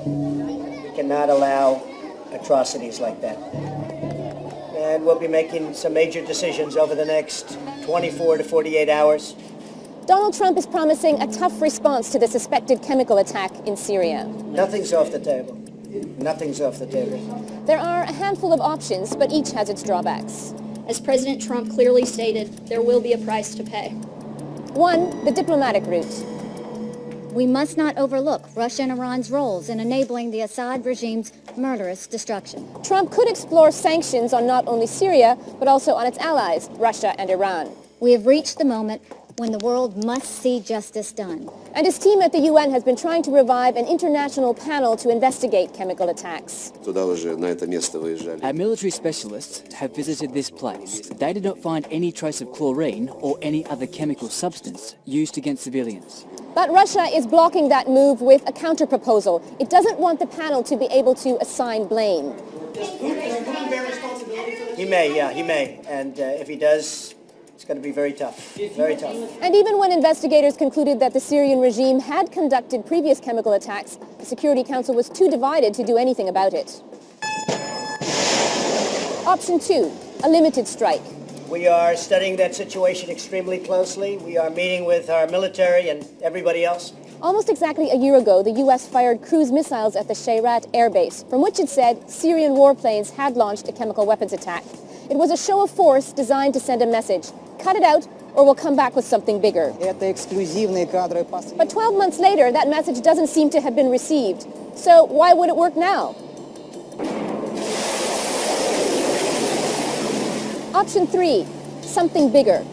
We cannot allow atrocities like that. And we'll be making some major decisions over the next 24 to 48 hours. Donald Trump is promising a tough response to the suspected chemical attack in Syria. Nothing's off the table. Nothing's off the table. There are a handful of options, but each has its drawbacks. As President Trump clearly stated, there will be a price to pay. One, the diplomatic route. We must not overlook Russia and Iran's roles in enabling the Assad regime's murderous destruction. Trump could explore sanctions on not only Syria, but also on its allies, Russia and Iran. We have reached the moment when the world must see justice done. And his team at the UN has been trying to revive an international panel to investigate chemical attacks. Our military specialists have visited this place. They did not find any trace of chlorine or any other chemical substance used against civilians. But Russia is blocking that move with a counter-proposal. It doesn't want the panel to be able to assign blame. He may. And if he does, it's going to be very tough, very tough. And even when investigators concluded that the Syrian regime had conducted previous chemical attacks, the Security Council was too divided to do anything about it. Option 2, a limited strike. We are studying that situation extremely closely. We are meeting with our military and everybody else. Almost exactly a year ago, the U.S. fired cruise missiles at the Shayrat air base, from which it said Syrian warplanes had launched a chemical weapons attack. It was a show of force designed to send a message. Cut it out, or we'll come back with something bigger. But 12 months later, that message doesn't seem to have been received. So why would it work now? Option 3, something bigger.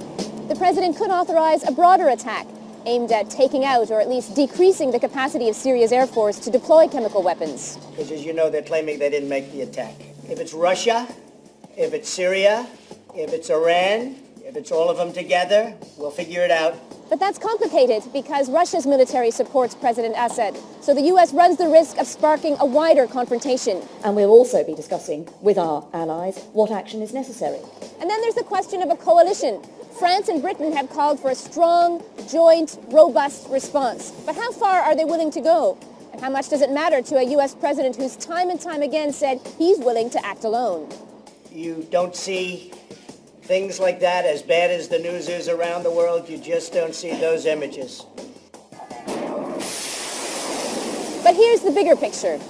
The president could authorize a broader attack aimed at taking out or at least decreasing the capacity of Syria's air force to deploy chemical weapons. Because as you know, they're claiming they didn't make the attack. If it's Russia, if it's Syria, if it's Iran, if it's all of them together, we'll figure it out. But that's complicated because Russia's military supports President Assad. So the U.S. runs the risk of sparking a wider confrontation. And we'll also be discussing with our allies what action is necessary. And then there's the question of a coalition. France and Britain have called for a strong, joint, robust response. But how far are they willing to go? And how much does it matter to a U.S. president who's time and time again said he's willing to act alone? You don't see things like that, as bad as the news is around the world. You just don't see those images. But here's the bigger picture.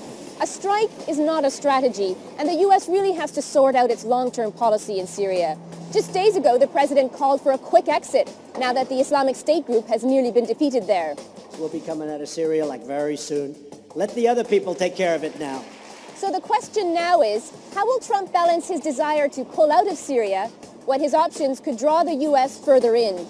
A strike is not a strategy, and the U.S. really has to sort out its long-term policy in Syria. Just days ago, the president called for a quick exit, now that the Islamic State group has nearly been defeated there. We'll be coming out of Syria like very soon. Let the other people take care of it now. So the question now is, how will Trump balance his desire to pull out of Syria when his options could draw the U.S. further in?